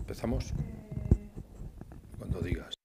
¿Empezamos? Cuando digas.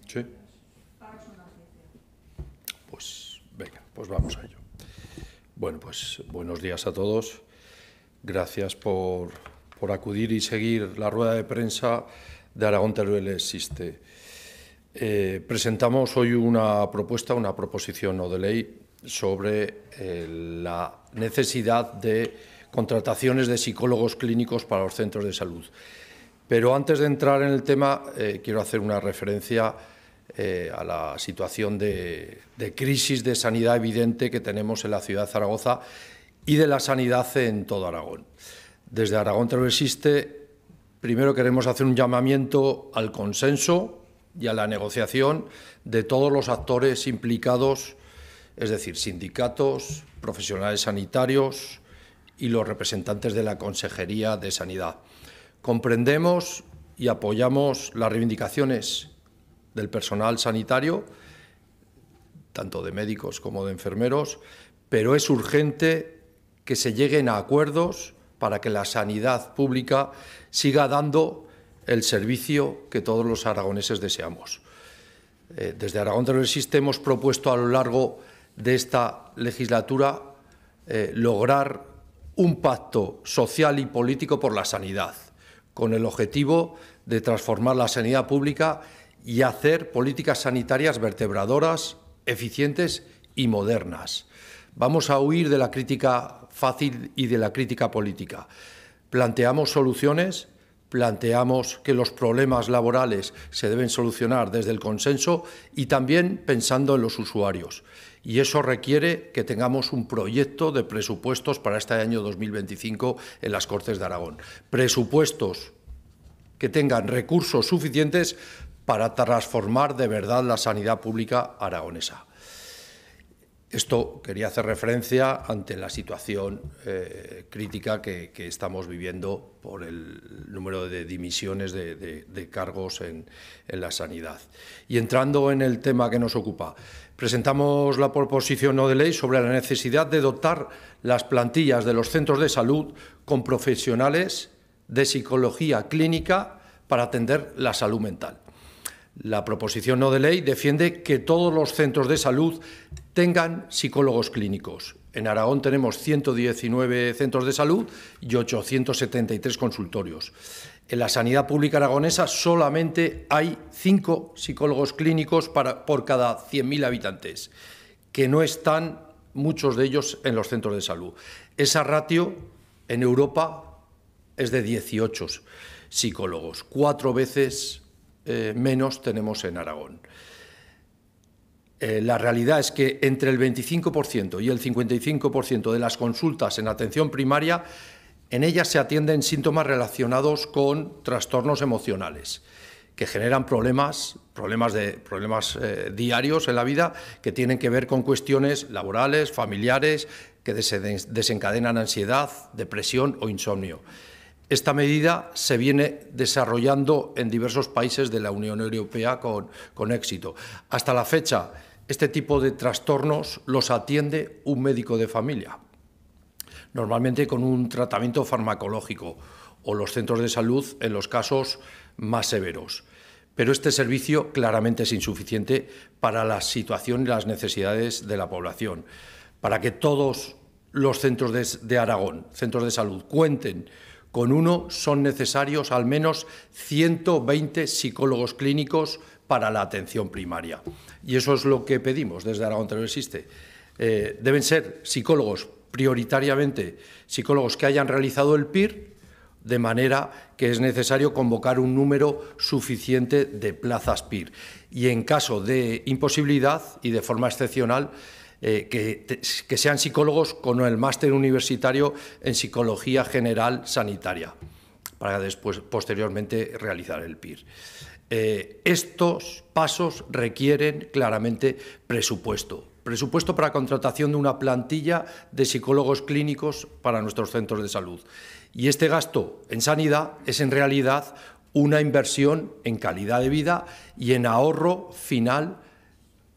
Sí. Pues venga, pues vamos a ello. Bueno, pues buenos días a todos. Gracias por acudir y seguir la rueda de prensa de Aragón Teruel Existe. Presentamos hoy una proposición no de ley sobre la necesidad de contrataciones de psicólogos clínicos para los centros de salud. Pero antes de entrar en el tema, quiero hacer una referencia a la situación de crisis de sanidad evidente que tenemos en la ciudad de Zaragoza y de la sanidad en todo Aragón. Desde Aragón Teruel Existe, primero queremos hacer un llamamiento al consenso y a la negociación de todos los actores implicados, es decir, sindicatos, profesionales sanitarios y los representantes de la Consejería de Sanidad. Comprendemos y apoyamos las reivindicaciones del personal sanitario, tanto de médicos como de enfermeros, pero es urgente que se lleguen a acuerdos para que la sanidad pública siga dando el servicio que todos los aragoneses deseamos. Desde Aragón Teruel Existe hemos propuesto a lo largo de esta legislatura lograr un pacto social y político por la sanidad, con el objetivo de transformar la sanidad pública y hacer políticas sanitarias vertebradoras, eficientes y modernas. Vamos a huir de la crítica fácil y de la crítica política. Planteamos soluciones, planteamos que los problemas laborales se deben solucionar desde el consenso y también pensando en los usuarios. Y eso requiere que tengamos un proyecto de presupuestos para este año 2025 en las Cortes de Aragón. Presupuestos que tengan recursos suficientes para transformar de verdad la sanidad pública aragonesa. Esto quería hacer referencia ante la situación crítica que estamos viviendo por el número de dimisiones de cargos en la sanidad. Y entrando en el tema que nos ocupa, presentamos la proposición no de ley sobre la necesidad de dotar las plantillas de los centros de salud con profesionales de psicología clínica para atender la salud mental. La proposición no de ley defiende que todos los centros de salud tengan psicólogos clínicos. En Aragón tenemos 119 centros de salud y 873 consultorios. En la sanidad pública aragonesa solamente hay 5 psicólogos clínicos por cada 100.000 habitantes, que no están muchos de ellos en los centros de salud. Esa ratio en Europa es de 18 psicólogos, 4 veces menos tenemos en Aragón. La realidad es que entre el 25% y el 55% de las consultas en atención primaria, en ellas se atienden síntomas relacionados con trastornos emocionales que generan problemas diarios en la vida que tienen que ver con cuestiones laborales, familiares, que desencadenan ansiedad, depresión o insomnio. Esta medida se viene desarrollando en diversos países de la Unión Europea con éxito. Hasta la fecha, este tipo de trastornos los atiende un médico de familia, normalmente con un tratamiento farmacológico, o los centros de salud en los casos más severos. Pero este servicio claramente es insuficiente para la situación y las necesidades de la población. Para que todos los centros de Aragón, centros de salud, cuenten Con uno son necesarios al menos 120 psicólogos clínicos para la atención primaria. Y eso es lo que pedimos desde Aragón Teleexiste. Deben ser psicólogos, prioritariamente psicólogos que hayan realizado el PIR, de manera que es necesario convocar un número suficiente de plazas PIR. Y en caso de imposibilidad y de forma excepcional, que sean psicólogos con el máster universitario en Psicología General Sanitaria, para después, posteriormente, realizar el PIR. Estos pasos requieren claramente presupuesto. Presupuesto para contratación de una plantilla de psicólogos clínicos para nuestros centros de salud. Y este gasto en sanidad es en realidad una inversión en calidad de vida y en ahorro final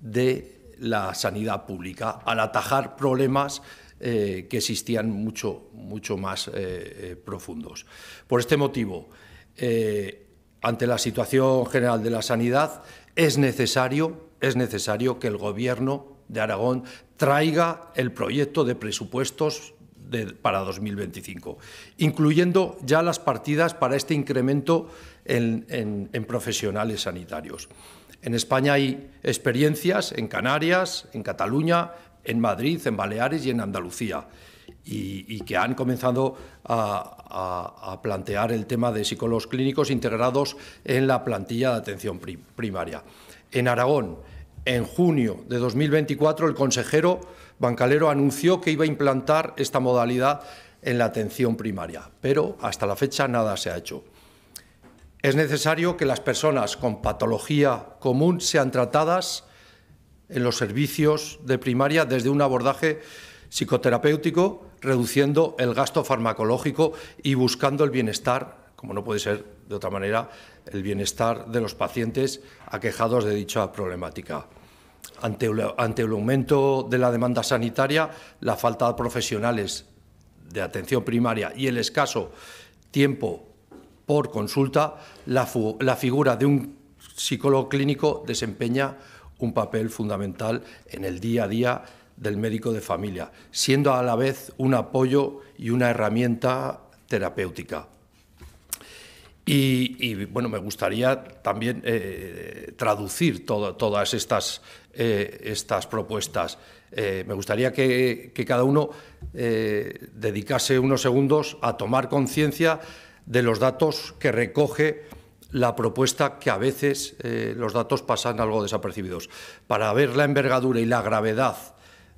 de la sanidad pública, al atajar problemas que existían mucho más profundos. Por este motivo, ante la situación general de la sanidad, es necesario que el Gobierno de Aragón traiga el proyecto de presupuestos para 2025, incluyendo ya las partidas para este incremento en profesionales sanitarios. En España hay experiencias en Canarias, en Cataluña, en Madrid, en Baleares y en Andalucía, y que han comenzado a plantear el tema de psicólogos clínicos integrados en la plantilla de atención primaria. En Aragón, en junio de 2024, el consejero Bancalero anunció que iba a implantar esta modalidad en la atención primaria, pero hasta la fecha nada se ha hecho. Es necesario que las personas con patología común sean tratadas en los servicios de primaria desde un abordaje psicoterapéutico, reduciendo el gasto farmacológico y buscando el bienestar, como no puede ser de otra manera, el bienestar de los pacientes aquejados de dicha problemática. Ante el aumento de la demanda sanitaria, la falta de profesionales de atención primaria y el escaso tiempo por consulta, la figura de un psicólogo clínico desempeña un papel fundamental en el día a día del médico de familia, siendo a la vez un apoyo y una herramienta terapéutica. Y bueno, me gustaría también traducir todas estas propuestas. Me gustaría que cada uno dedicase unos segundos a tomar conciencia de los datos que recoge la propuesta, que a veces los datos pasan algo desapercibidos. Para ver la envergadura y la gravedad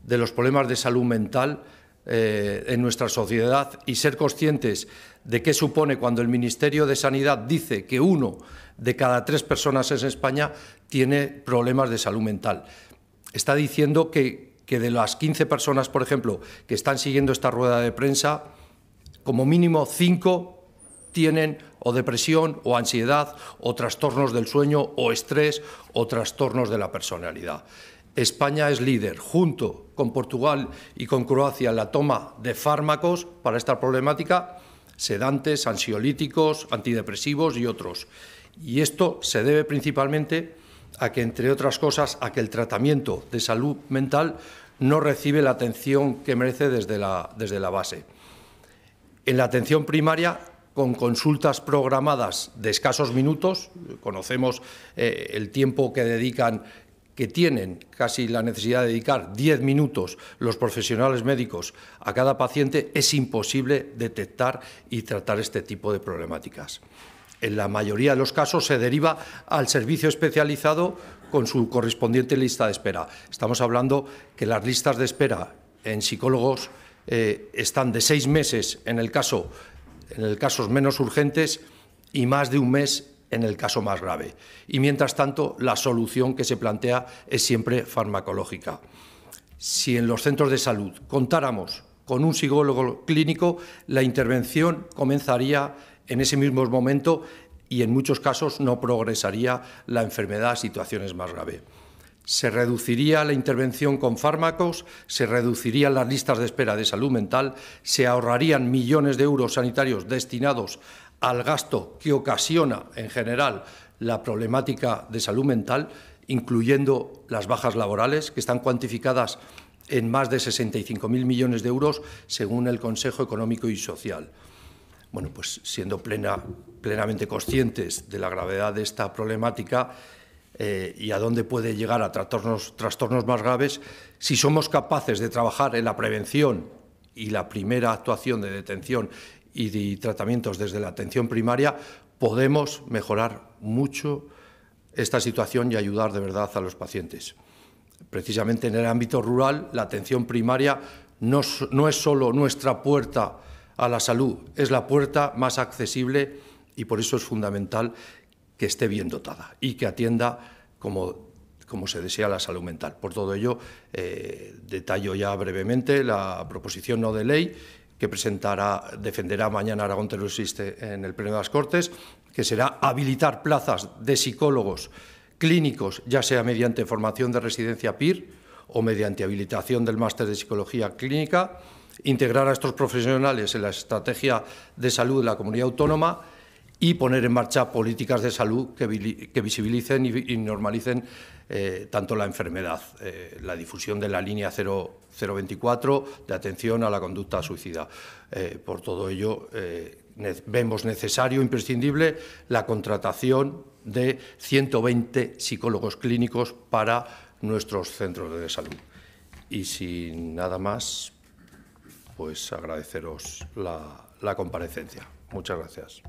de los problemas de salud mental en nuestra sociedad y ser conscientes de qué supone cuando el Ministerio de Sanidad dice que 1 de cada 3 personas en España tiene problemas de salud mental. Está diciendo que de las 15 personas, por ejemplo, que están siguiendo esta rueda de prensa, como mínimo 5 tienen o depresión o ansiedad o trastornos del sueño o estrés o trastornos de la personalidad. España es líder, junto con Portugal y con Croacia, en la toma de fármacos para esta problemática, sedantes, ansiolíticos, antidepresivos y otros. Y esto se debe principalmente a que, entre otras cosas, a que el tratamiento de salud mental no recibe la atención que merece desde la base. En la atención primaria, con consultas programadas de escasos minutos, conocemos el tiempo que tienen casi la necesidad de dedicar 10 minutos los profesionales médicos a cada paciente, es imposible detectar y tratar este tipo de problemáticas. En la mayoría de los casos se deriva al servicio especializado con su correspondiente lista de espera. Estamos hablando que las listas de espera en psicólogos están de 6 meses en el casos menos urgentes y más de un mes en el caso más grave. Y mientras tanto, la solución que se plantea es siempre farmacológica. Si en los centros de salud contáramos con un psicólogo clínico, la intervención comenzaría en ese mismo momento y en muchos casos no progresaría la enfermedad a situaciones más graves. Se reduciría la intervención con fármacos, se reducirían las listas de espera de salud mental, se ahorrarían millones de euros sanitarios destinados al gasto que ocasiona en general la problemática de salud mental, incluyendo las bajas laborales, que están cuantificadas en más de 65.000 millones de euros según el Consejo Económico y Social. bueno, pues siendo plenamente conscientes de la gravedad de esta problemática y a dónde puede llegar a trastornos más graves, si somos capaces de trabajar en la prevención y la primera actuación de detención y de tratamientos desde la atención primaria, podemos mejorar mucho esta situación y ayudar de verdad a los pacientes. Precisamente en el ámbito rural, la atención primaria no es solo nuestra puerta a la salud, es la puerta más accesible y por eso es fundamental que esté bien dotada y que atienda como se desea la salud mental. Por todo ello, detallo ya brevemente la proposición no de ley que defenderá mañana Aragón Te lo Existe en el Pleno de las Cortes, que será habilitar plazas de psicólogos clínicos, ya sea mediante formación de residencia PIR o mediante habilitación del máster de psicología clínica, integrar a estos profesionales en la estrategia de salud de la comunidad autónoma y poner en marcha políticas de salud que visibilicen y normalicen tanto la enfermedad, la difusión de la línea 024 de atención a la conducta suicida. Por todo ello, vemos necesario, imprescindible, la contratación de 120 psicólogos clínicos para nuestros centros de salud. Y sin nada más, pues agradeceros la comparecencia. Muchas gracias.